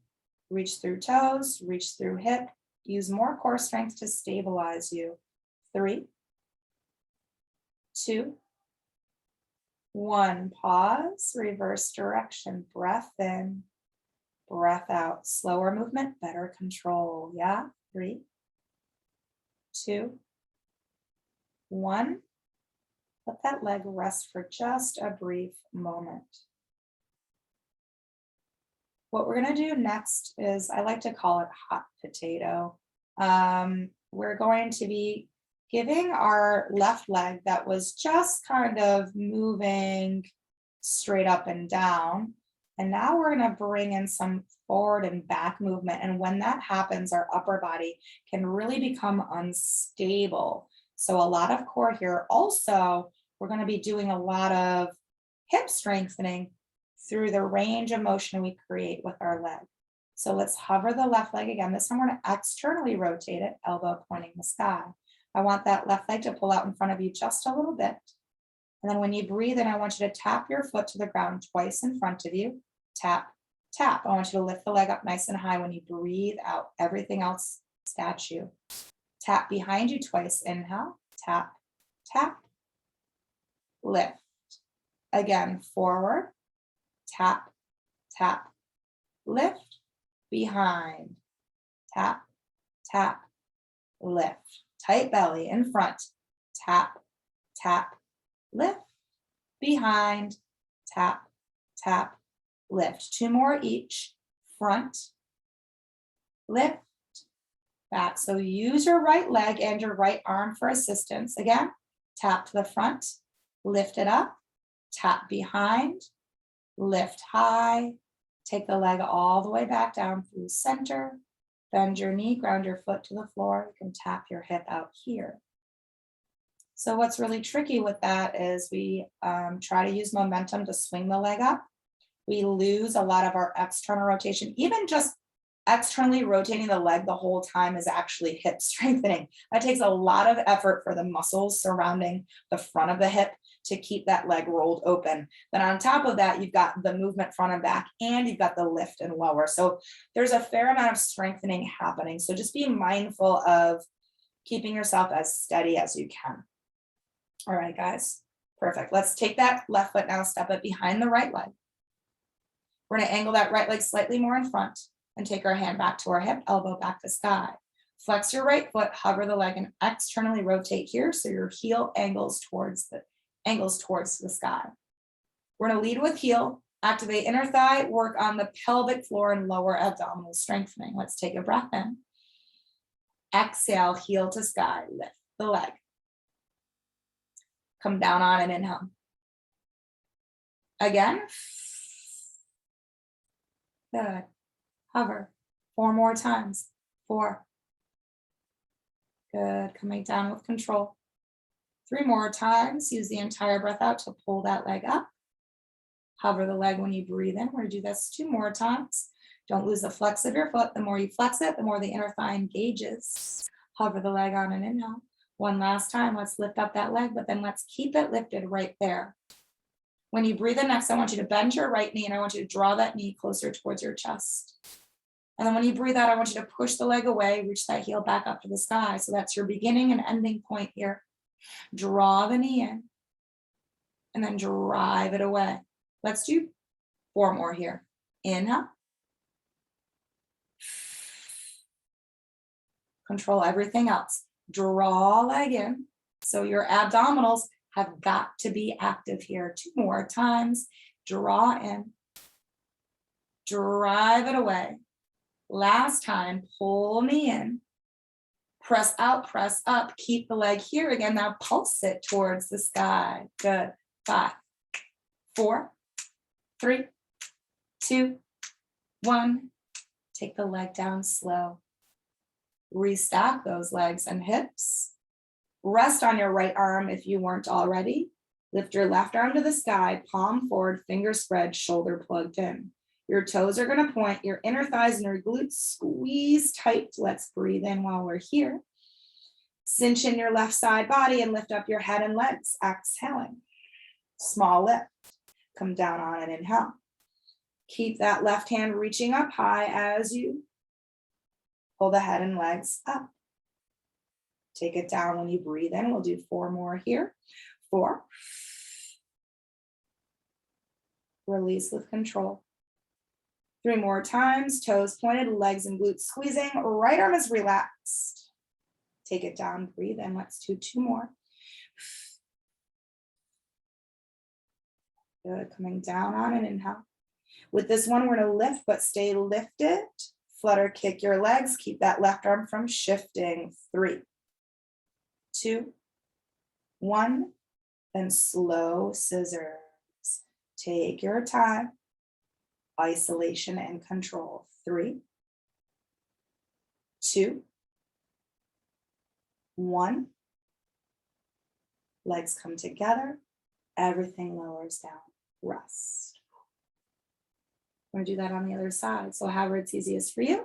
Speaker 1: reach through toes, reach through hip. Use more core strength to stabilize you. 3, 2, 1. Pause, reverse direction, breath in, breath out. Slower movement, better control. Yeah, 3, 2, 1. Let that leg rest for just a brief moment. What we're going to do next is, I like to call it hot potato. We're going to be giving our left leg that was just kind of moving straight up and down. And now we're going to bring in some forward and back movement. And when that happens, our upper body can really become unstable. So a lot of core here. Also, we're going to be doing a lot of hip strengthening through the range of motion we create with our leg. So let's hover the left leg again. This time we're going to externally rotate it, elbow pointing the sky. I want that left leg to pull out in front of you just a little bit. And then when you breathe in, I want you to tap your foot to the ground twice in front of you. Tap, tap. I want you to lift the leg up nice and high when you breathe out. Everything else, statue. Tap behind you twice. Inhale, tap, tap, lift. Again, forward, tap, tap, lift, behind, tap, tap, lift. Tight belly in front, tap, tap, lift, behind, tap, tap, lift. 2 more each, front, lift, back. So use your right leg and your right arm for assistance. Again, tap to the front, lift it up, tap behind, lift high, take the leg all the way back down through center, bend your knee, ground your foot to the floor. You can tap your hip out here. So what's really tricky with that is we try to use momentum to swing the leg up. we lose a lot of our external rotation. Even just externally rotating the leg the whole time is actually hip strengthening. That takes a lot of effort for the muscles surrounding the front of the hip to keep that leg rolled open. Then on top of that, you've got the movement front and back, and you've got the lift and lower. So there's a fair amount of strengthening happening. So just be mindful of keeping yourself as steady as you can. All right, guys, perfect. Let's take that left foot now, step it behind the right leg. We're gonna angle that right leg slightly more in front and take our hand back to our hip, elbow back to sky. Flex your right foot, hover the leg and externally rotate here so your heel angles towards the sky. We're gonna lead with heel, activate inner thigh, work on the pelvic floor and lower abdominal strengthening. Let's take a breath in. Exhale, heel to sky, lift the leg. Come down on an inhale. Again. Good. Hover. 4 more times. 4. Good. Coming down with control. 3 more times. Use the entire breath out to pull that leg up. Hover the leg when you breathe in. We're going to do this 2 more times. Don't lose the flex of your foot. The more you flex it, the more the inner thigh engages. Hover the leg on an inhale. 1 last time. Let's lift up that leg, but then let's keep it lifted right there. When you breathe in next, I want you to bend your right knee and I want you to draw that knee closer towards your chest. And then when you breathe out, I want you to push the leg away, reach that heel back up to the sky. So that's your beginning and ending point here. Draw the knee in and then drive it away. Let's do 4 more here. Inhale. Control everything else. Draw leg in. So your abdominals have got to be active here. 2 more times. Draw in. Drive it away. Last time, pull me in. Press out, press up. Keep the leg here again. Now pulse it towards the sky. Good. 5, 4, 3, 2, 1. Take the leg down slow. Restack those legs and hips. Rest on your right arm if you weren't already. Lift your left arm to the sky, palm forward, finger spread, shoulder plugged in. Your toes are going to point, your inner thighs and your glutes squeeze tight. Let's breathe in while we're here. Cinch in your left side body and lift up your head and legs, exhaling. Small lift. Come down on an inhale. Keep that left hand reaching up high as you pull the head and legs up. Take it down when you breathe in. We'll do 4 more here. 4. Release with control. 3 more times. Toes pointed, legs and glutes squeezing. Right arm is relaxed. Take it down, breathe in. Let's do 2 more. Good. Coming down on an inhale. With this one, we're going to lift, but stay lifted. Flutter kick your legs. Keep that left arm from shifting. 3, 2, 1, then slow scissors. Take your time. Isolation and control. 3, 2, 1. Legs come together. Everything lowers down. Rest. We're going to do that on the other side. So however it's easiest for you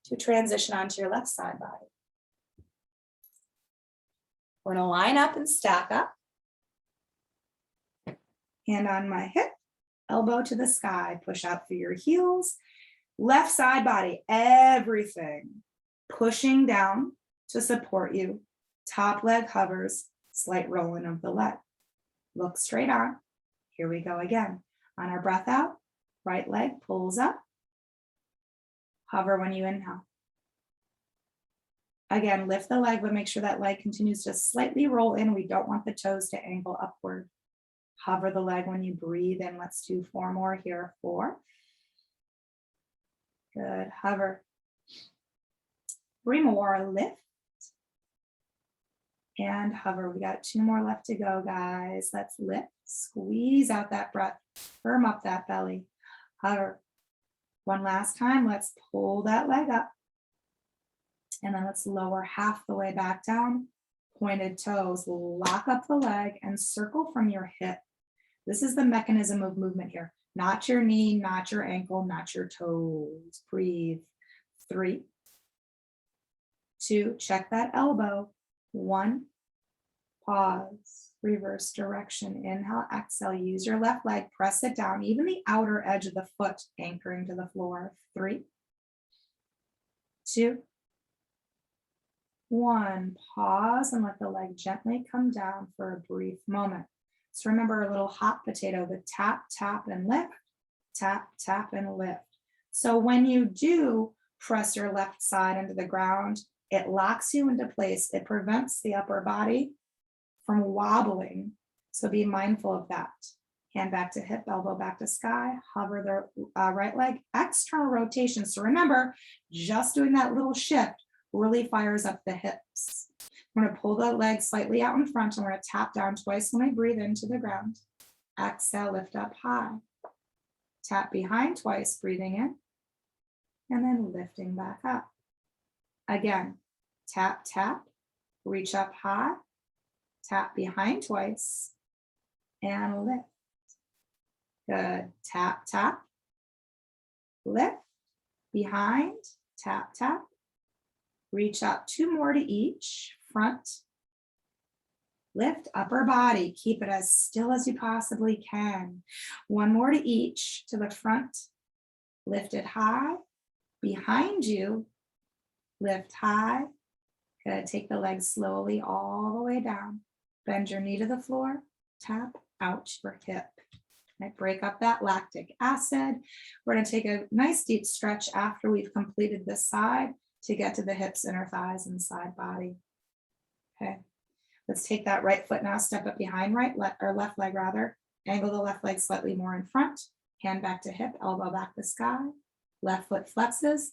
Speaker 1: to transition onto your left side body. We're going to line up and stack up. Hand on my hip, elbow to the sky, push out through your heels. Left side body, everything pushing down to support you. Top leg hovers, slight rolling of the leg. Look straight on. Here we go again. On our breath out, right leg pulls up. Hover when you inhale. Again, lift the leg, but make sure that leg continues to slightly roll in. We don't want the toes to angle upward. Hover the leg when you breathe in. Let's do 4 more here. 4. Good. Hover. 3 more. Lift. And hover. We got 2 more left to go, guys. Let's lift. Squeeze out that breath. Firm up that belly. Hover. 1 last time. Let's pull that leg up. And then let's lower half the way back down. Pointed toes. Lock up the leg and circle from your hip. This is the mechanism of movement here.
Speaker 2: Not your knee, not your ankle, not your toes. Breathe. 3, 2, check that elbow. 1, pause, reverse direction. Inhale, exhale, use your left leg, press it down, even the outer edge of the foot anchoring to the floor. 3, 2, 1, pause and let the leg gently come down for a brief moment. So remember a little hot potato, the tap, tap, and lift, tap, tap, and lift. So when you do press your left side into the ground, it locks you into place. It prevents the upper body from wobbling. So be mindful of that. Hand back to hip, elbow back to sky, hover the right leg, external rotation. So remember, just doing that little shift really fires up the hips. We're going to pull the leg slightly out in front and we're going to tap down twice when we breathe into the ground. Exhale, lift up high. Tap behind twice, breathing in, and then lifting back up. Again, tap, tap, reach up high, tap behind twice, and lift. Good. Tap, tap, lift, behind, tap, tap, reach up. 2 more to each, front, lift, upper body, keep it as still as you possibly can. 1 more to each, to the front, lift it high, behind you, lift high. Good. Take the legs slowly all the way down. Bend your knee to the floor, tap out your hip. Right, break up that lactic acid. We're going to take a nice deep stretch after we've completed this side to get to the hips, inner thighs, and side body. Okay, let's take that right foot now, step up behind left leg rather. Angle the left leg slightly more in front. Hand back to hip, elbow back to sky. Left foot flexes,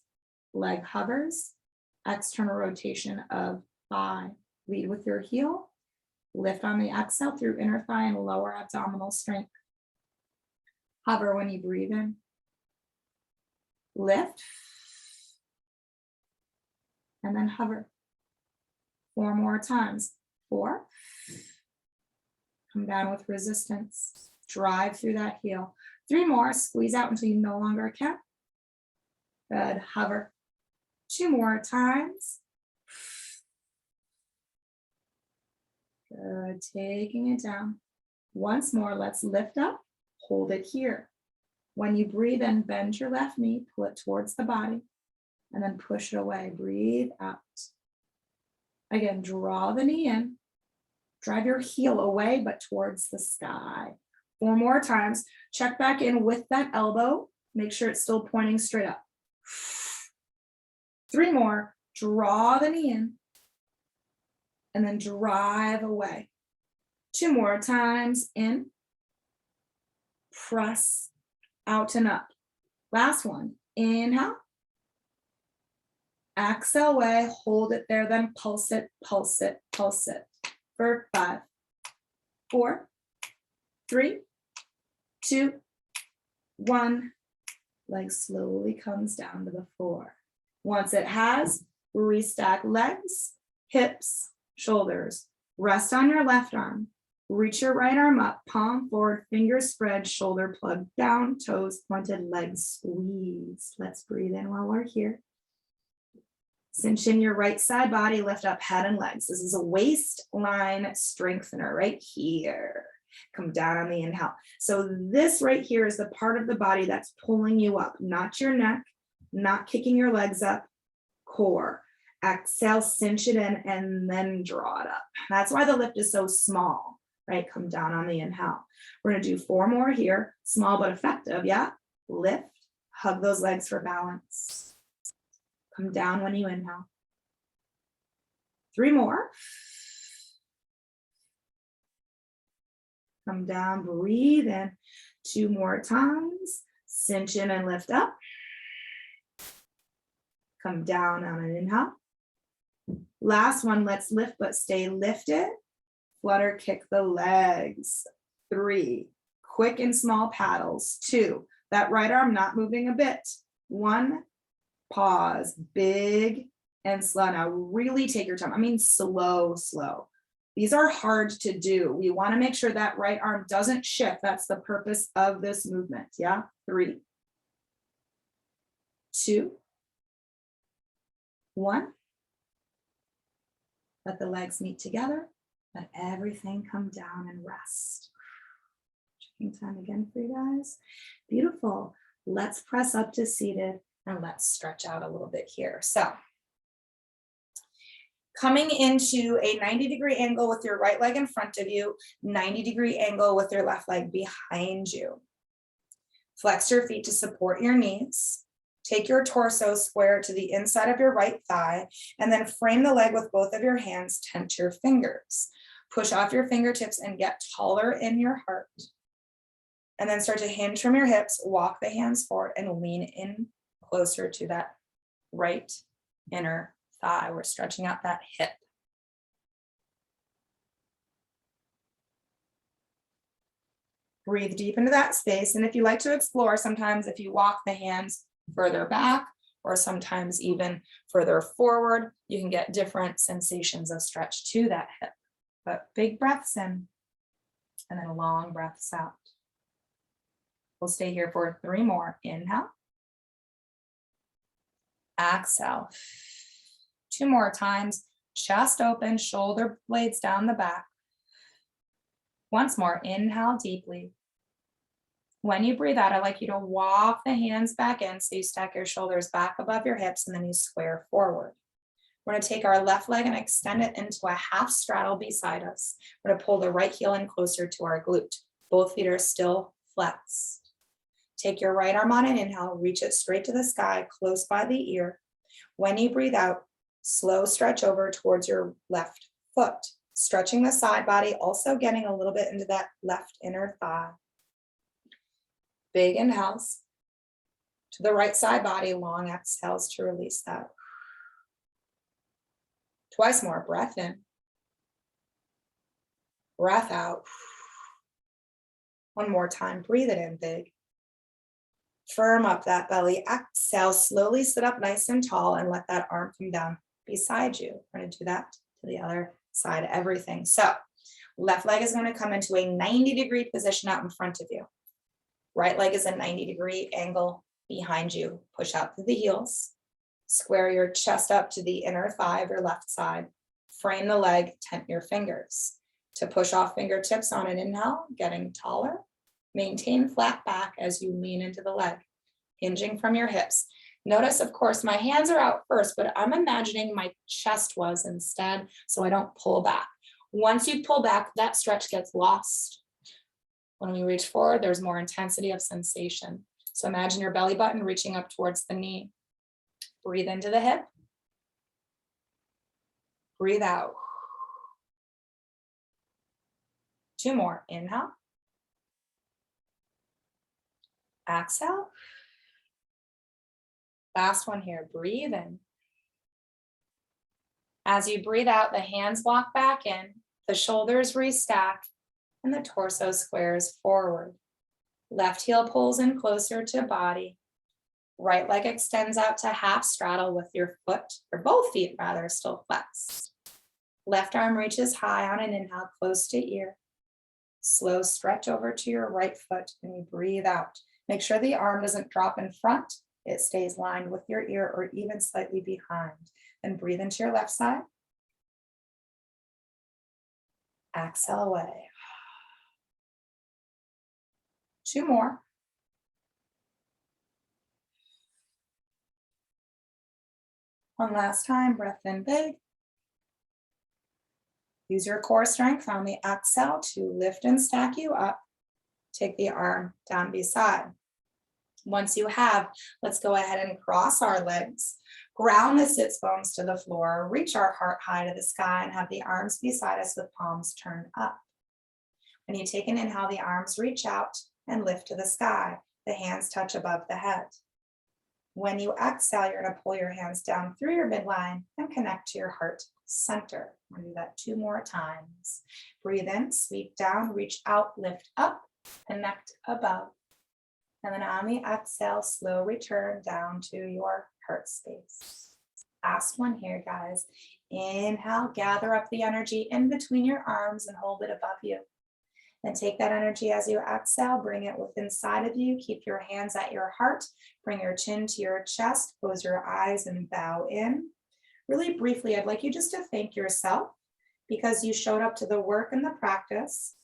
Speaker 2: leg hovers. External rotation of thigh. Lead with your heel. Lift on the exhale through inner thigh and lower abdominal strength. Hover when you breathe in. Lift. And then hover. 4 more times. 4. Come down with resistance. Drive through that heel. 3 more. Squeeze out until you no longer can. Good. Hover. 2 more times. Good. Taking it down. Once more, let's lift up. Hold it here. When you breathe in, bend your left knee, pull it towards the body, and then push it away. Breathe out. Again, draw the knee in. Drive your heel away, but towards the sky. 4 more times. Check back in with that elbow. Make sure it's still pointing straight up. 3 more. Draw the knee in. And then drive away. 2 more times. In. Press out and up. Last one. Inhale. Exhale away. Hold it there. Then pulse it, pulse it, pulse it. For 5, 4, 3, 2, 1. Leg slowly comes down to the floor. Once it has, restack legs, hips, shoulders. Rest on your left arm. Reach your right arm up, palm forward, fingers spread, shoulder plugged down, toes pointed, legs squeezed. Let's breathe in while we're here. Cinch in your right side body, lift up head and legs. This is a waistline strengthener right here. Come down on the inhale. So this right here is the part of the body that's pulling you up, not your neck, not kicking your legs up, core. Exhale, cinch it in, and then draw it up. That's why the lift is so small, right? Come down on the inhale. We're going to do 4 more here. Small but effective, yeah? Lift, hug those legs for balance. Come down when you inhale. 3 more. Come down, breathe in. 2 more times. Cinch in and lift up. Come down on an inhale. Last one, let's lift but stay lifted. Flutter kick the legs. 3, quick and small paddles. 2, that right arm not moving a bit. 1, pause, big and slow. Now really take your time. I mean, slow, slow. These are hard to do. We want to make sure that right arm doesn't shift. That's the purpose of this movement. Yeah. 3, 2, 1. Let the legs meet together. Let everything come down and rest. Checking time again for you guys. Beautiful. Let's press up to seated and let's stretch out a little bit here. So coming into a 90-degree angle with your right leg in front of you, 90-degree angle with your left leg behind you. Flex your feet to support your knees. Take your torso square to the inside of your right thigh, and then frame the leg with both of your hands, tent your fingers. Push off your fingertips and get taller in your heart. And then start to hinge from your hips, walk the hands forward and lean in closer to that right inner thigh. We're stretching out that hip. Breathe deep into that space. And if you like to explore, sometimes if you walk the hands further back or sometimes even further forward, you can get different sensations of stretch to that hip. But big breaths in and then long breaths out. We'll stay here for 3 more. Inhale. Exhale. 2 more times. Chest open, shoulder blades down the back. Once more, inhale deeply. When you breathe out, I'd like you to walk the hands back in so you stack your shoulders back above your hips and then you square forward. We're going to take our left leg and extend it into a half straddle beside us. We're going to pull the right heel in closer to our glute. Both feet are still flexed. Take your right arm on an inhale, reach it straight to the sky, close by the ear. When you breathe out, slow stretch over towards your left foot, stretching the side body, also getting a little bit into that left inner thigh. Big inhales to the right side body, long exhales to release that. Twice more, breath in, breath out. One more time, breathe it in big. Firm up that belly, exhale, slowly sit up nice and tall and let that arm come down beside you. We're going to do that to the other side of everything. So left leg is going to come into a 90-degree position out in front of you. Right leg is a 90-degree angle behind you. Push out through the heels. Square your chest up to the inner thigh of your left side. Frame the leg, tent your fingers. To push off fingertips on an inhale, getting taller. Maintain flat back as you lean into the leg, hinging from your hips. Notice, of course, my hands are out first, but I'm imagining my chest was instead, so I don't pull back. Once you pull back, that stretch gets lost. When we reach forward, there's more intensity of sensation. So imagine your belly button reaching up towards the knee. Breathe into the hip. Breathe out. 2 more. Inhale. Exhale. Last one here. Breathe in. As you breathe out, the hands walk back in, the shoulders restack, and the torso squares forward. Left heel pulls in closer to body. Right leg extends out to half straddle with your foot, or both feet rather, still flexed. Left arm reaches high on an inhale, close to ear. Slow stretch over to your right foot and you breathe out. Make sure the arm doesn't drop in front. It stays lined with your ear or even slightly behind. Then breathe into your left side. Exhale away. 2 more. One last time, breath in big. Use your core strength on the exhale to lift and stack you up. Take the arm down beside. Once you have, let's go ahead and cross our legs, ground the sits bones to the floor, reach our heart high to the sky and have the arms beside us with palms turned up. When you take an inhale, the arms reach out and lift to the sky. The hands touch above the head. When you exhale, you're going to pull your hands down through your midline and connect to your heart center. We're going to do that 2 more times. Breathe in, sweep down, reach out, lift up, connect above. And then on the exhale, slow return down to your heart space. Last one here, guys. Inhale, gather up the energy in between your arms and hold it above you. And take that energy as you exhale, bring it within side of you. Keep your hands at your heart. Bring your chin to your chest. Close your eyes and bow in. Really briefly, I'd like you just to thank yourself because you showed up to the work and the practice.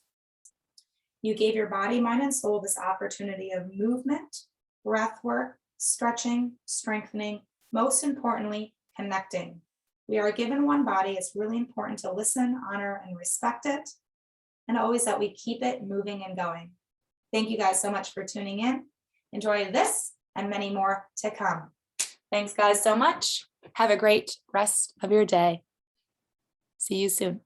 Speaker 2: You gave your body, mind, and soul this opportunity of movement, breath work, stretching, strengthening, most importantly, connecting. We are given one body. It's really important to listen, honor, and respect it. And always that we keep it moving and going. Thank you guys so much for tuning in. Enjoy this and many more to come.
Speaker 1: Thanks, guys, so much. Have a great rest of your day. See you soon.